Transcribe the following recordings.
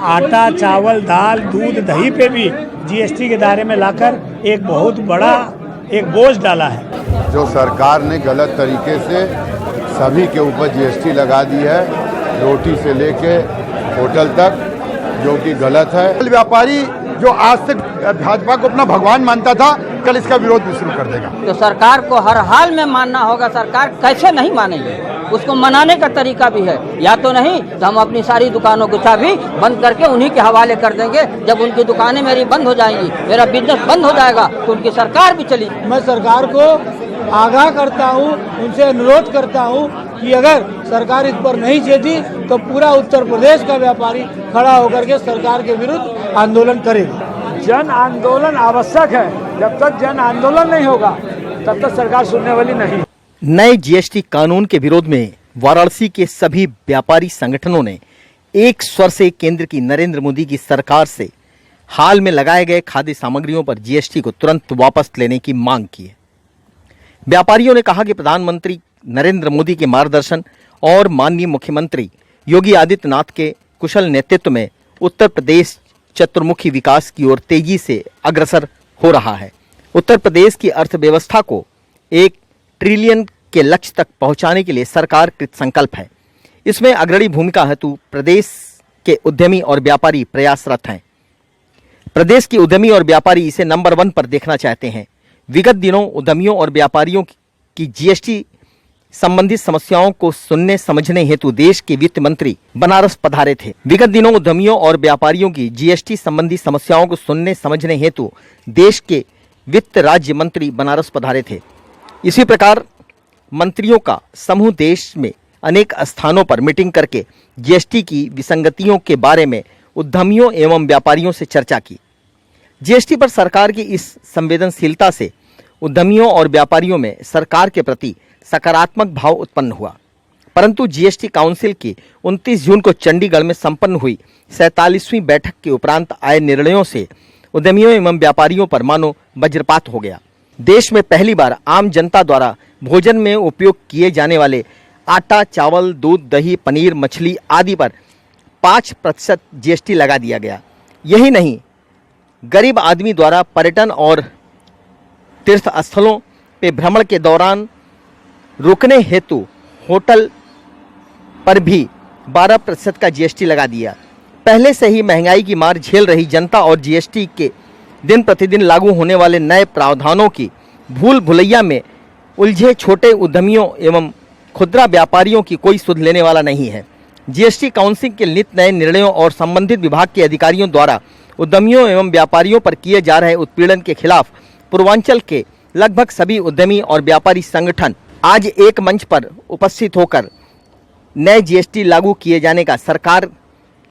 आटा, चावल, दाल, दूध, दही पे भी जीएसटी के दायरे में लाकर एक बहुत बड़ा एक बोझ डाला है। जो सरकार ने गलत तरीके से सभी के ऊपर जीएसटी लगा दी है, रोटी से लेके होटल तक, जो कि गलत है। व्यापारी जो आज तक भाजपा को अपना भगवान मानता था, कल इसका विरोध भी शुरू कर देगा। तो सरकार को हर हाल में मानना होगा। सरकार कैसे नहीं मानेगी, उसको मनाने का तरीका भी है। या तो नहीं तो हम अपनी सारी दुकानों की चाबी बंद करके उन्हीं के हवाले कर देंगे। जब उनकी दुकानें मेरी बंद हो जाएंगी, मेरा बिजनेस बंद हो जाएगा, तो उनकी सरकार भी चली। मैं सरकार को आगाह करता हूँ, उनसे अनुरोध करता हूँ कि अगर सरकार इस पर नहीं चेती तो पूरा उत्तर प्रदेश का व्यापारी खड़ा होकर के सरकार के विरुद्ध आंदोलन करेगा। जन आंदोलन आवश्यक है। जब तक जन आंदोलन नहीं होगा तब तक सरकार सुनने वाली नहीं। नए जीएसटी कानून के विरोध में वाराणसी के सभी व्यापारी संगठनों ने एक स्वर से केंद्र की नरेंद्र मोदी की सरकार से हाल में लगाए गए खाद्य सामग्रियों पर जीएसटी को तुरंत वापस लेने की मांग की है। व्यापारियों ने कहा कि प्रधानमंत्री नरेंद्र मोदी के मार्गदर्शन और माननीय मुख्यमंत्री योगी आदित्यनाथ के कुशल नेतृत्व में उत्तर प्रदेश चतुर्मुखी विकास की ओर तेजी से अग्रसर हो रहा है। उत्तर प्रदेश की अर्थव्यवस्था को 1 ट्रिलियन के लक्ष्य तक पहुंचाने के लिए सरकार कृत संकल्प है। इसमें अग्रणी भूमिका हेतु प्रदेश के उद्यमी और व्यापारी प्रयासरत हैं। प्रदेश के उद्यमी और व्यापारी इसे नंबर 1 पर देखना चाहते हैं। विगत दिनों उद्यमियों और व्यापारियों की जीएसटी संबंधित समस्याओं को सुनने समझने हेतु देश के वित्त मंत्री बनारस पधारे थे। विगत दिनों उद्यमियों और व्यापारियों की जीएसटी संबंधी समस्याओं को सुनने समझने हेतु देश के वित्त राज्य मंत्री बनारस पधारे थे। इसी प्रकार मंत्रियों का समूह देश में अनेक स्थानों पर मीटिंग करके जीएसटी की विसंगतियों के बारे में उद्यमियों एवं व्यापारियों से चर्चा की। जीएसटी पर सरकार की इस संवेदनशीलता से उद्यमियों और व्यापारियों में सरकार के प्रति सकारात्मक भाव उत्पन्न हुआ। परंतु जीएसटी काउंसिल की 29 जून को चंडीगढ़ में संपन्न हुई 47वीं बैठक के उपरांत आए निर्णयों से उद्यमियों एवं व्यापारियों पर मानो वज्रपात हो गया। देश में पहली बार आम जनता द्वारा भोजन में उपयोग किए जाने वाले आटा, चावल, दूध, दही, पनीर, मछली आदि पर 5% जीएसटी लगा दिया गया। यही नहीं, गरीब आदमी द्वारा पर्यटन और तीर्थ स्थलों पे भ्रमण के दौरान रुकने हेतु होटल पर भी 12% का जीएसटी लगा दिया। पहले से ही महंगाई की मार झेल रही जनता और जीएसटी के दिन प्रतिदिन लागू होने वाले नए प्रावधानों की भूल भुलैया में उलझे छोटे उद्यमियों एवं खुदरा व्यापारियों की कोई सुध लेने वाला नहीं है। जीएसटी काउंसिल के नित नए निर्णयों और संबंधित विभाग के अधिकारियों द्वारा उद्यमियों एवं व्यापारियों पर किए जा रहे उत्पीड़न के खिलाफ पूर्वांचल के लगभग सभी उद्यमी और व्यापारी संगठन आज एक मंच पर उपस्थित होकर नए जीएसटी लागू किए जाने का सरकार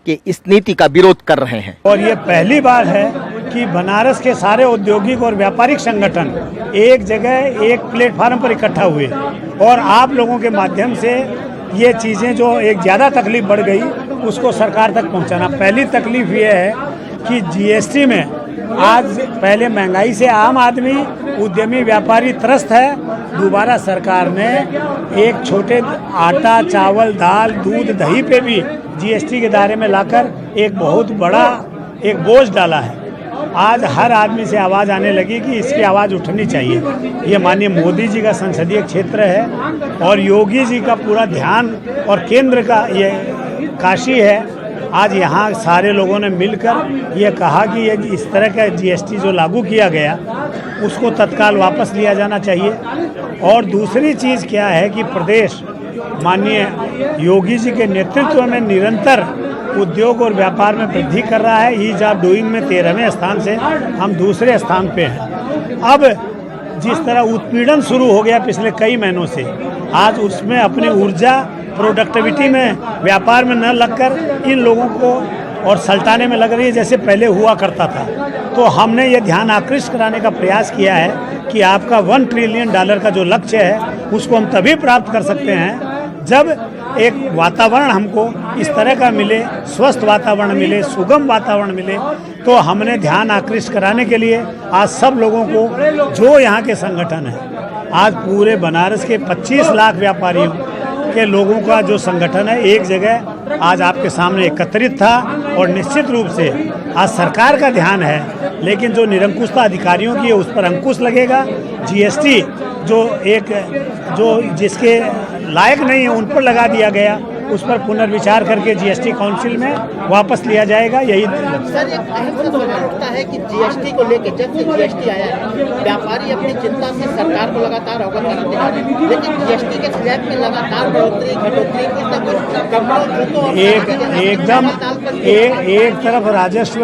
के इस नीति का विरोध कर रहे हैं। और ये पहली बार है कि बनारस के सारे औद्योगिक और व्यापारिक संगठन एक जगह एक प्लेटफार्म पर इकट्ठा हुए और आप लोगों के माध्यम से ये चीज़ें जो एक ज़्यादा तकलीफ बढ़ गई उसको सरकार तक पहुंचाना। पहली तकलीफ ये है कि जीएसटी में आज पहले महंगाई से आम आदमी उद्यमी व्यापारी त्रस्त है। दोबारा सरकार ने एक छोटे आटा, चावल, दाल, दूध, दही पे भी जीएसटी के दायरे में लाकर एक बहुत बड़ा एक बोझ डाला है। आज हर आदमी से आवाज़ आने लगी कि इसकी आवाज़ उठनी चाहिए। ये माननीय मोदी जी का संसदीय क्षेत्र है और योगी जी का पूरा ध्यान और केंद्र का ये काशी है। आज यहाँ सारे लोगों ने मिलकर ये कहा कि ये इस तरह का जीएसटी जो लागू किया गया उसको तत्काल वापस लिया जाना चाहिए। और दूसरी चीज़ क्या है कि प्रदेश माननीय योगी जी के नेतृत्व में निरंतर उद्योग और व्यापार में वृद्धि कर रहा है। ईज ऑफ डूइंग में 13वें स्थान से हम दूसरे स्थान पे हैं। अब जिस तरह उत्पीड़न शुरू हो गया पिछले कई महीनों से, आज उसमें अपनी ऊर्जा प्रोडक्टिविटी में व्यापार में न लगकर इन लोगों को और सल्टाने में लग रही है जैसे पहले हुआ करता था। तो हमने ये ध्यान आकृष्ट कराने का प्रयास किया है कि आपका $1 ट्रिलियन का जो लक्ष्य है उसको हम तभी प्राप्त कर सकते हैं जब एक वातावरण हमको इस तरह का मिले, स्वस्थ वातावरण मिले, सुगम वातावरण मिले। तो हमने ध्यान आकृष्ट कराने के लिए आज सब लोगों को, जो यहाँ के संगठन है, आज पूरे बनारस के 25 लाख व्यापारियों के लोगों का जो संगठन है एक जगह आज आपके सामने एकत्रित था। और निश्चित रूप से आज सरकार का ध्यान है, लेकिन जो निरंकुशता अधिकारियों की है उस पर अंकुश लगेगा। जीएसटी जो जिसके लायक नहीं है उन पर लगा दिया गया, उस पर पुनर्विचार करके जीएसटी काउंसिल में वापस लिया जाएगा। यही सर, एक अहम सवाल उठता है कि जीएसटी को लेकर जब से जीएसटी आया है, व्यापारी अपनी चिंता से सरकार को लगातार अवगत कराते जा रहे हैं, लेकिन जीएसटी के स्लैब में लगातार बढ़ोतरी घटोतरी एक तरफ राजस्व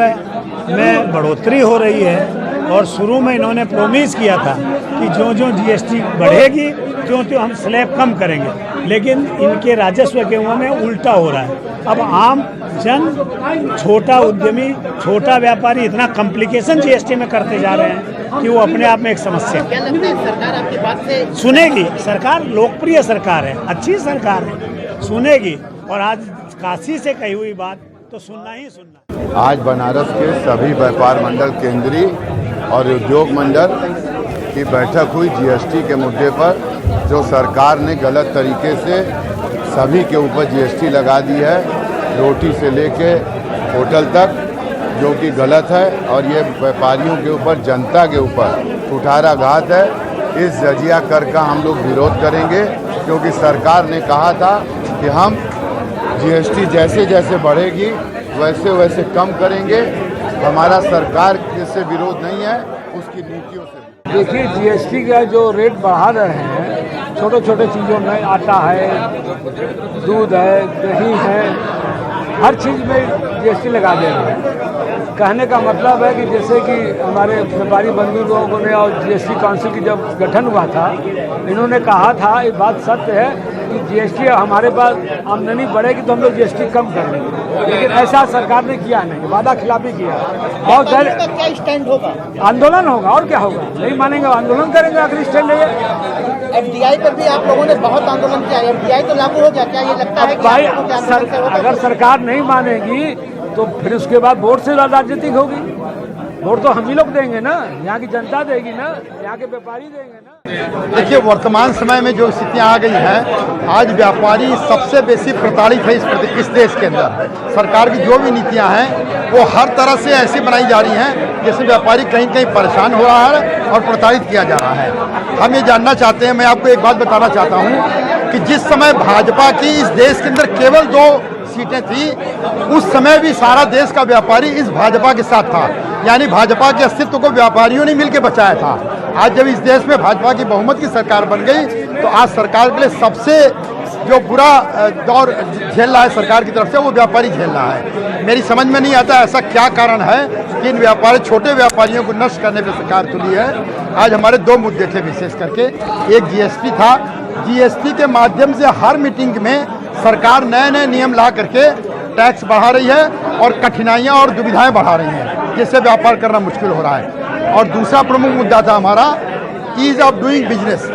में बढ़ोतरी हो रही है, और शुरू में इन्होंने प्रोमिस किया था कि जो जीएसटी बढ़ेगी त्यों हम स्लैब कम करेंगे, लेकिन इनके राजस्व के मुँह में उल्टा हो रहा है। अब आम जन, छोटा उद्यमी, छोटा व्यापारी इतना कॉम्प्लिकेशन जीएसटी में करते जा रहे हैं कि वो अपने आप में एक समस्या है। क्या लगता है सरकार आपकी बात से सुनेगी? सरकार लोकप्रिय सरकार है, अच्छी सरकार है, सुनेगी। और आज काशी से कही हुई बात तो सुनना ही सुनना। आज बनारस के सभी व्यापार मंडल, केंद्रीय और उद्योग मंडल की बैठक हुई जीएसटी के मुद्दे पर। जो सरकार ने गलत तरीके से सभी के ऊपर जीएसटी लगा दी है, रोटी से लेके होटल तक, जो कि गलत है, और ये व्यापारियों के ऊपर, जनता के ऊपर कुठाराघात है। इस जजिया कर का हम लोग विरोध करेंगे, क्योंकि सरकार ने कहा था कि हम जीएसटी जैसे जैसे बढ़ेगी वैसे वैसे कम करेंगे। हमारा सरकार से विरोध नहीं है, उसकी नीतियों से। देखिए, जीएसटी का जो रेट बढ़ा रहे हैं, छोटे छोटे चीज़ों में, आटा है, दूध है, दही है, हर चीज़ में जीएसटी लगा दे रहे हैं। कहने का मतलब है कि जैसे कि हमारे व्यापारी बंधु लोगों ने और जीएसटी काउंसिल की जब गठन हुआ था, इन्होंने कहा था, ये बात सत्य है कि जीएसटी हमारे पास आमदनी बढ़ेगी तो हम लोग जीएसटी कम कर देंगे, लेकिन ऐसा सरकार ने किया नहीं, वादा खिलाफी किया। बहुत क्या स्टैंड होगा? आंदोलन होगा, और क्या होगा? नहीं मानेंगे, आंदोलन करेंगे आखिर स्टैंड है। एफडीआई पर भी आप लोगों ने बहुत आंदोलन किया, एफडीआई तो लागू हो गया, क्या ये लगता है कि भाई अगर अगर सरकार नहीं मानेगी तो फिर उसके बाद वोट से राजनीतिक होगी। वोट तो हम ही लोग देंगे ना, यहाँ की जनता देगी ना, यहाँ के व्यापारी देंगे ना। देखिए, वर्तमान समय में जो स्थितियां आ गई हैं, आज व्यापारी सबसे बेसी प्रताड़ित है इस देश के अंदर। सरकार की जो भी नीतियां हैं वो हर तरह से ऐसी बनाई जा रही हैं जैसे व्यापारी कहीं कहीं परेशान हो रहा है और प्रताड़ित किया जा रहा है। हम ये जानना चाहते हैं, मैं आपको एक बात बताना चाहता हूँ कि जिस समय भाजपा की इस देश के अंदर केवल 2 सीटें थी, उस समय भी सारा देश का व्यापारी इस भाजपा के साथ था, यानी भाजपा के अस्तित्व को व्यापारियों ने मिलकर बचाया था। आज जब इस देश में भाजपा की बहुमत की सरकार बन गई, तो आज सरकार के लिए सबसे जो बुरा दौर झेल रहा है सरकार की तरफ से, वो व्यापारी झेल रहा है। मेरी समझ में नहीं आता ऐसा क्या कारण है कि इन छोटे व्यापारियों को नष्ट करने पर सरकार तुली है। आज हमारे 2 मुद्दे थे विशेष करके, एक जीएसटी था। जीएसटी के माध्यम से हर मीटिंग में सरकार नए नए नियम ला करके टैक्स बढ़ा रही है और कठिनाइयां और दुविधाएं बढ़ा रही हैं, जिससे व्यापार करना मुश्किल हो रहा है। और दूसरा प्रमुख मुद्दा था हमारा ease of doing business.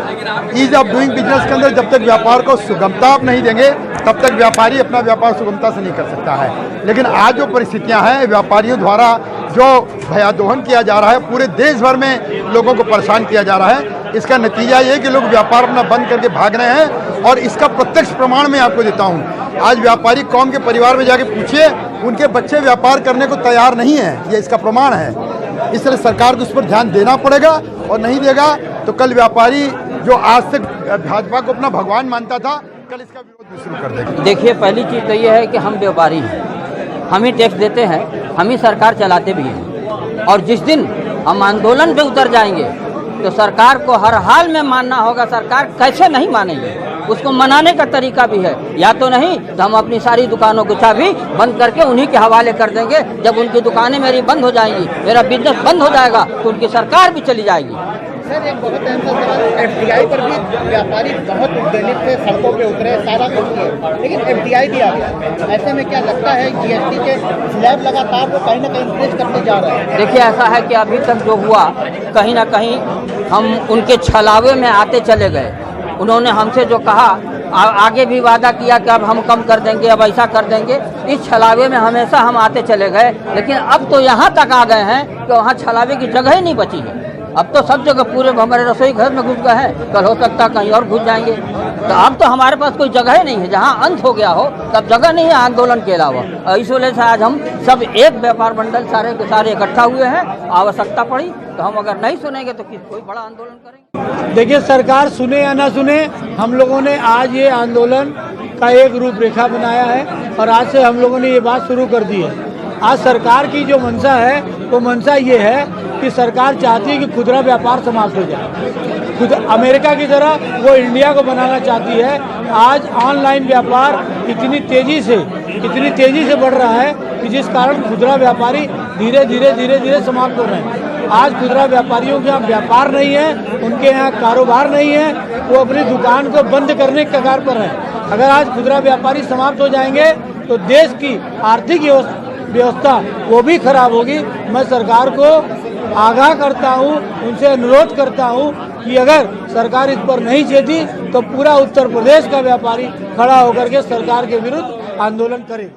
Ease of doing business के अंदर जब तक व्यापार को सुगमता आप नहीं देंगे, तब तक व्यापारी अपना व्यापार सुगमता से नहीं कर सकता है। लेकिन आज जो परिस्थितियां हैं, व्यापारियों द्वारा जो भयादोहन किया जा रहा है, पूरे देश भर में लोगों को परेशान किया जा रहा है, इसका नतीजा ये कि लोग व्यापार अपना बंद करके भाग रहे हैं। और इसका प्रत्यक्ष प्रमाण मैं आपको देता हूँ। आज व्यापारी कौम के परिवार में जाके पूछिए, उनके बच्चे व्यापार करने को तैयार नहीं है, ये इसका प्रमाण है। इसलिए सरकार को उस पर ध्यान देना पड़ेगा, और नहीं देगा तो कल व्यापारी जो आज तक भाजपा को अपना भगवान मानता था, कल इसका विरोध भी शुरू कर देगा। देखिए, पहली चीज़ तो ये है कि हम व्यापारी हैं, हम ही टैक्स देते हैं, हम ही सरकार चलाते भी हैं। और जिस दिन हम आंदोलन पे उतर जाएंगे तो सरकार को हर हाल में मानना होगा। सरकार कैसे नहीं मानेगी? उसको मनाने का तरीका भी है। या तो नहीं तो हम अपनी सारी दुकानों की चाबी बंद करके उन्हीं के हवाले कर देंगे। जब उनकी दुकानें मेरी बंद हो जाएंगी, मेरा बिजनेस बंद हो जाएगा, तो उनकी सरकार भी चली जाएगी। सर, एक बहुत अहम सवाल, एफडीआई पर भी व्यापारी बहुत उद्वेलित थे, सड़कों पे उतरे, सारा कुछ किया, लेकिन एफडीआई भी आ गया। ऐसे में क्या लगता है जीएसटी के स्लैब लगातार वो कहीं ना कहीं इंक्रीज करते जा रहे हैं? देखिए, ऐसा है कि अभी तक जो हुआ, कहीं ना कहीं हम उनके छलावे में आते चले गए। उन्होंने हमसे जो कहा, आगे भी वादा किया कि अब हम कम कर देंगे, अब ऐसा कर देंगे। इस छलावे में हमेशा हम आते चले गए, लेकिन अब तो यहाँ तक आ गए हैं कि वहाँ छलावे की जगह ही नहीं बची है। अब तो सब जगह पूरे हमारे रसोई घर में घुस गए हैं, कल हो सकता कहीं और घुस जाएंगे। तो अब तो हमारे पास कोई जगह ही नहीं है, जहाँ अंत हो गया हो तब जगह नहीं है आंदोलन के अलावा। और इस वजह से आज हम सब एक व्यापार मंडल सारे के सारे इकट्ठा हुए हैं। आवश्यकता पड़ी तो हम अगर नहीं सुनेंगे तो कोई बड़ा आंदोलन करेंगे। देखिए, सरकार सुने या ना सुने, हम लोगों ने आज ये आंदोलन का एक रूपरेखा बनाया है और आज से हम लोगों ने ये बात शुरू कर दी है। आज सरकार की जो मंशा है वो मंशा ये है कि सरकार चाहती है कि खुदरा व्यापार समाप्त हो जाए। खुद अमेरिका की तरह वो इंडिया को बनाना चाहती है। आज ऑनलाइन व्यापार इतनी तेजी से बढ़ रहा है कि जिस कारण खुदरा व्यापारी धीरे धीरे समाप्त हो रहे हैं। आज खुदरा व्यापारियों के यहाँ व्यापार नहीं है, उनके यहाँ कारोबार नहीं है, वो अपनी दुकान को बंद करने के कगार पर है। अगर आज खुदरा व्यापारी समाप्त हो जाएंगे तो देश की आर्थिक व्यवस्था वो भी खराब होगी। मैं सरकार को आगाह करता हूँ, उनसे अनुरोध करता हूँ कि अगर सरकार इस पर नहीं चेती तो पूरा उत्तर प्रदेश का व्यापारी खड़ा होकर के सरकार के विरुद्ध आंदोलन करे।